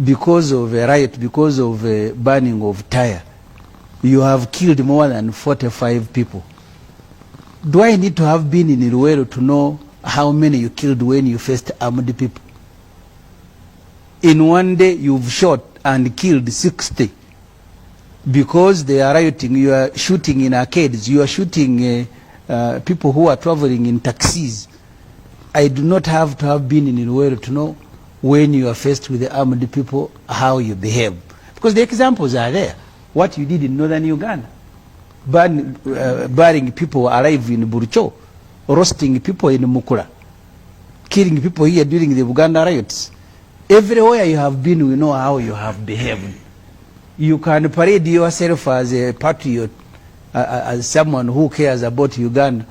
because of a riot, because of a burning of tire, you have killed more than 45 people. Do I need to have been in Iruwero to know how many you killed when you faced armed people? In one day, you've shot and killed 60 because they are rioting. You are shooting in arcades. You are shooting people who are traveling in taxis. I do not have to have been in Iruwero to know when you are faced with the armed people how you behave, because the examples are there. What you did in northern Uganda, burying people alive in Burucho, roasting people in Mukura, killing people here during the Uganda riots. Everywhere you have been, we know how you have behaved. You can parade yourself as a patriot, as someone who cares about Uganda.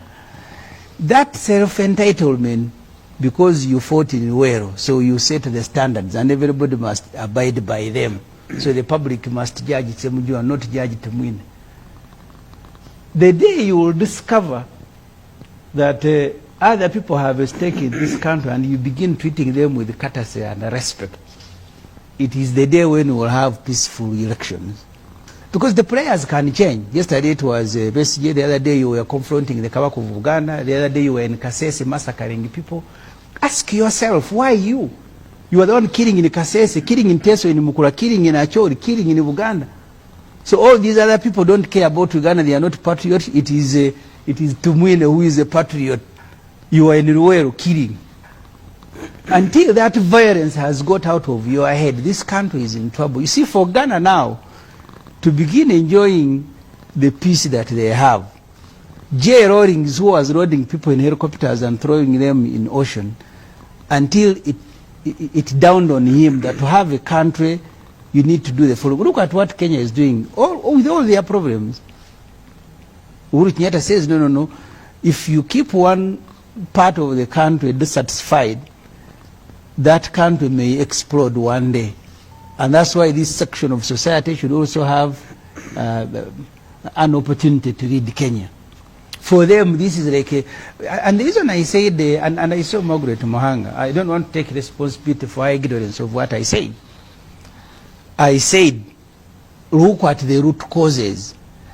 That self-entitlement, because you fought in Iruwero, so you set the standards and everybody must abide by them. So the public must judge Semujju and not judge Temwine. The day you will discover that other people have a stake in this country and you begin treating them with courtesy and respect, it is the day when we will have peaceful elections. Because the players can change. Yesterday it was Besigye, the other day you were confronting the Kabaka of Uganda, the other day you were in Kasese massacring people. Ask yourself, why you? You are the one killing in Kasese, killing in Teso, in Mukura, killing in Acholi, killing in Uganda. So all these other people don't care about Uganda, they are not patriots. It is Temwine who is a patriot. You are in Iruwero killing. Until that violence has got out of your head, this country is in trouble. You see, for Ghana now to begin enjoying the peace that they have, J. Rawlings, who was loading people in helicopters and throwing them in ocean, until it dawned on him that to have a country, you need to do the following. Look at what Kenya is doing, with all their problems. Uhuru Kenyatta says, no. If you keep one part of the country dissatisfied, that country may explode one day. And that's why this section of society should also have an opportunity to lead Kenya. For them, this is like and the reason I said, and I saw Margaret Mohanga, I don't want to take responsibility for ignorance of what I said. I said, look at the root causes.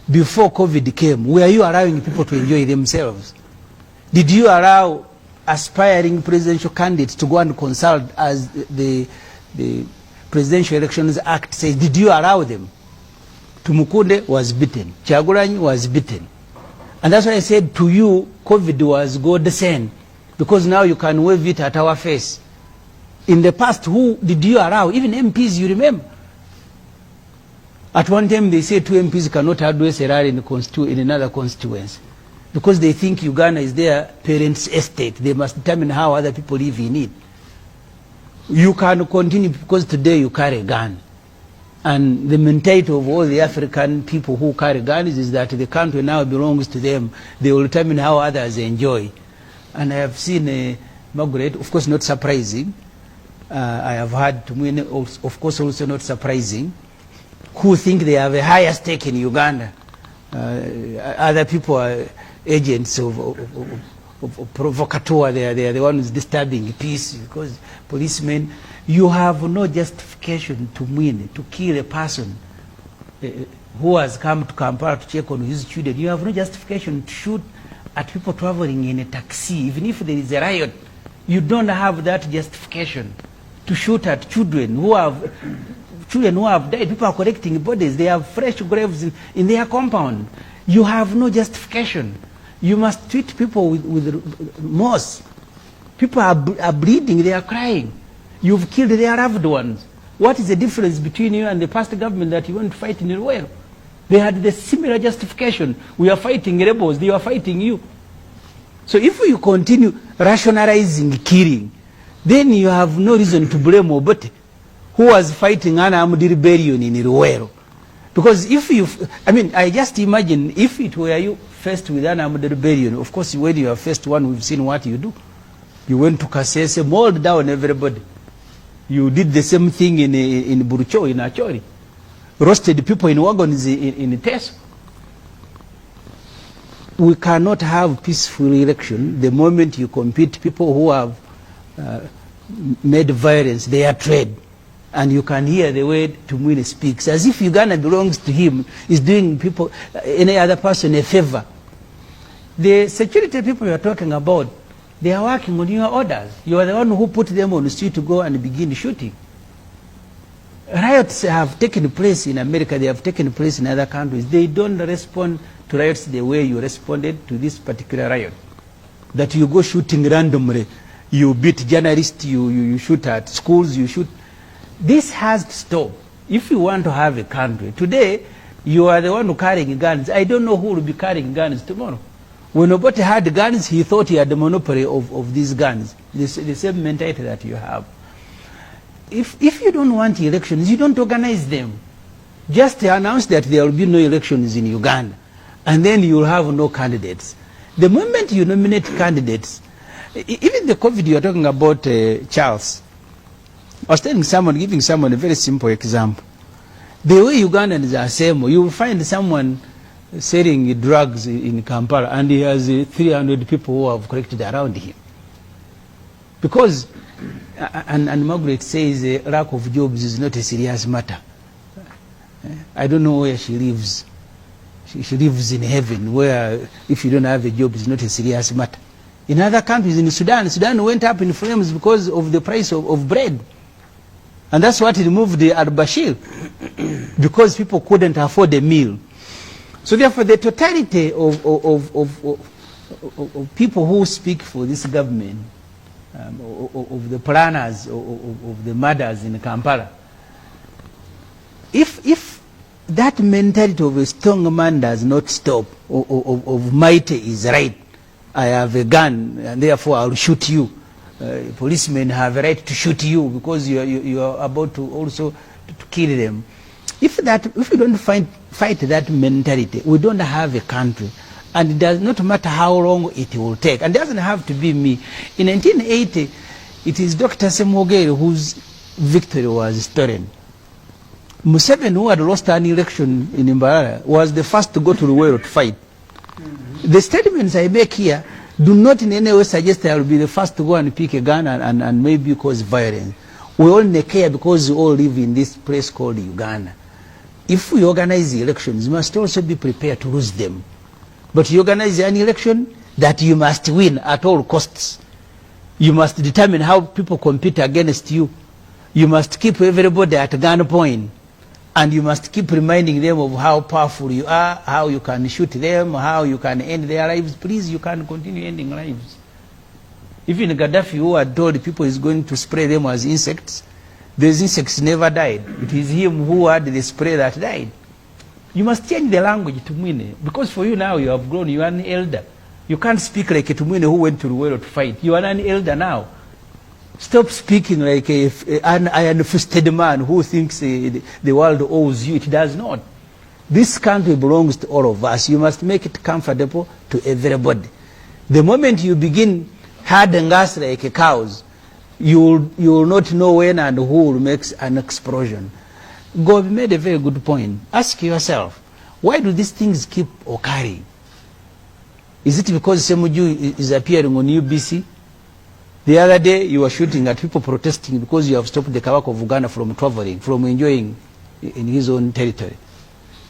Before COVID came, were you allowing people to enjoy themselves? Did you allow aspiring presidential candidates to go and consult, as the Presidential Elections Act says? Did you allow them? Tumukunde was beaten. Kyagulanyi was beaten. And that's why I said to you, COVID was godsend, because now you can wave it at our face. In the past, who did you allow? Even MPs, you remember? At one time, they said 2 MPs cannot address a rally in another constituency, because they think Uganda is their parents' estate. They must determine how other people live in it. You can continue, because today you carry a gun. And the mentality of all the African people who carry guns is that the country now belongs to them. They will determine how others enjoy. And I have seen Margaret, of course not surprising. I have heard Temwine, of course also not surprising, who think they have a higher stake in Uganda. Other people are agents of provocateur. They are the ones disturbing peace, because policemen. You have no justification to win, to kill a person who has come to Kampala to check on his children. You have no justification to shoot at people traveling in a taxi. Even if there is a riot, you don't have that justification to shoot at children who have died. People are collecting bodies. They have fresh graves in their compound. You have no justification. You must treat people with remorse. People are bleeding. They are crying. You've killed their loved ones. What is the difference between you and the past government that you went to fight in Iruwero? They had the similar justification. We are fighting rebels. They are fighting you. So if you continue rationalizing killing, then you have no reason to blame Obote, who was fighting an armed rebellion in Iruwero. Because if you, I just imagine if it were you faced with an armed rebellion, of course when you are faced one, we've seen what you do. You went to Kasese, mauled down everybody. You did the same thing in Burucho, in Acholi. Roasted people in wagons in Teso. We cannot have peaceful election the moment you compete people who have made violence their trade. And you can hear the way Tumwine speaks, as if Uganda belongs to him, is doing people, any other person a favor. The security people you are talking about, they are working on your orders. You are the one who put them on the street to go and begin shooting. Riots have taken place in America, they have taken place in other countries. They don't respond to riots the way you responded to this particular riot. That you go shooting randomly, you beat journalists, you shoot at schools, you shoot. This has to stop if you want to have a country. Today, you are the one who carrying guns. I don't know who will be carrying guns tomorrow. When Obote had guns, he thought he had the monopoly of these guns, the same mentality that you have. If you don't want elections, you don't organize them. Just announce that there will be no elections in Uganda, and then you will have no candidates. The moment you nominate candidates, even the COVID you are talking about, Charles, I was telling someone, giving someone a very simple example. The way Ugandans are assembled, you will find someone selling drugs in Kampala and he has 300 people who have collected around him. Because, and Margaret says lack of jobs is not a serious matter. I don't know where she lives. She lives in heaven, where if you don't have a job, it's not a serious matter. In other countries, in Sudan went up in flames because of the price of bread. And that's what removed al-Bashir, because people couldn't afford a meal. So therefore, the totality of people who speak for this government, of the planners, of the murders in Kampala, if that mentality of a strong man does not stop, of might is right, I have a gun and therefore I'll shoot you. Policemen have a right to shoot you because you are about to also to kill them. If we don't fight that mentality, we don't have a country. And it does not matter how long it will take. And it doesn't have to be me. In 1980, it is Dr. Semujju whose victory was stolen. Museveni, who had lost an election in Mbarara, was the first to go to the world to fight. The statements I make here do not in any way suggest I will be the first to go and pick a gun and maybe cause violence. We only care because we all live in this place called Uganda. If we organize the elections, we must also be prepared to lose them. But you organize an election that you must win at all costs. You must determine how people compete against you. You must keep everybody at gunpoint. And you must keep reminding them of how powerful you are, how you can shoot them, how you can end their lives. Please, you can continue ending lives. Even Gaddafi, who had told people he's going to spray them as insects, those insects never died. It is him who had the spray that died. You must change the language, Tumwine, because for you now you have grown, you are an elder. You can't speak like a Tumwine who went to the world to fight. You are an elder now. Stop speaking like an iron-fisted man who thinks the world owes you. It does not. This country belongs to all of us. You must make it comfortable to everybody. The moment you begin herding us like cows, you will not know when and who will make an explosion. God made a very good point. Ask yourself, why do these things keep occurring? Is it because Semujju is appearing on UBC? The other day, you were shooting at people protesting because you have stopped the Kabaka of Uganda from traveling, from enjoying in his own territory.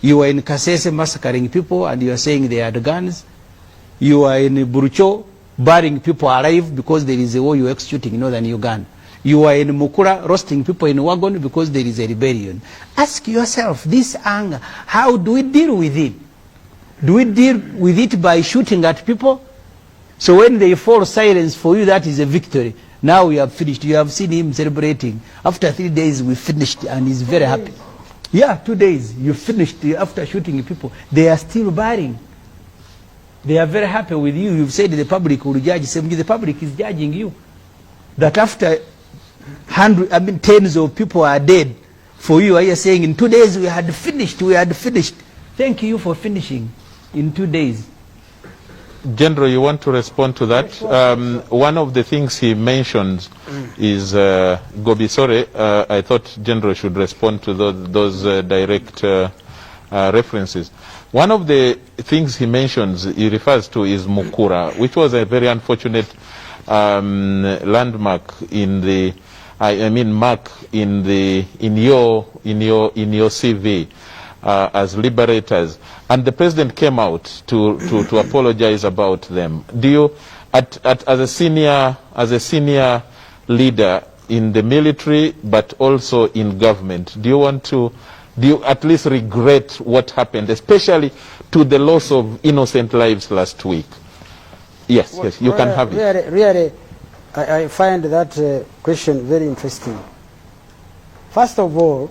You were in Kasese massacring people and you are saying they had guns. You are in Burucho burying people alive because there is a war you are executing in northern Uganda. You are in Mukura roasting people in wagon because there is a rebellion. Ask yourself, this anger, how do we deal with it? Do we deal with it by shooting at people? So when they fall silence for you, that is a victory. Now we have finished. You have seen him celebrating. After 3 days, we finished, and he's very happy. Yeah, 2 days. You finished after shooting people. They are still burning. They are very happy with you. You've said the public will judge. The public is judging you. That after tens of people are dead, for you, are you saying in 2 days we had finished, we had finished. Thank you for finishing in 2 days. General, you want to respond to that? One of the things he mentions is Gobisore. I thought General should respond to those direct references. One of the things he mentions, he refers to, is Mukura, which was a very unfortunate landmark in the I mean mark in your CV as liberators, and the president came out to apologize about them. Do you, as a senior leader in the military, but also in government, do you at least regret what happened, especially to the loss of innocent lives last week? Yes, well, yes, you can have it. Really, I find that question very interesting. First of all,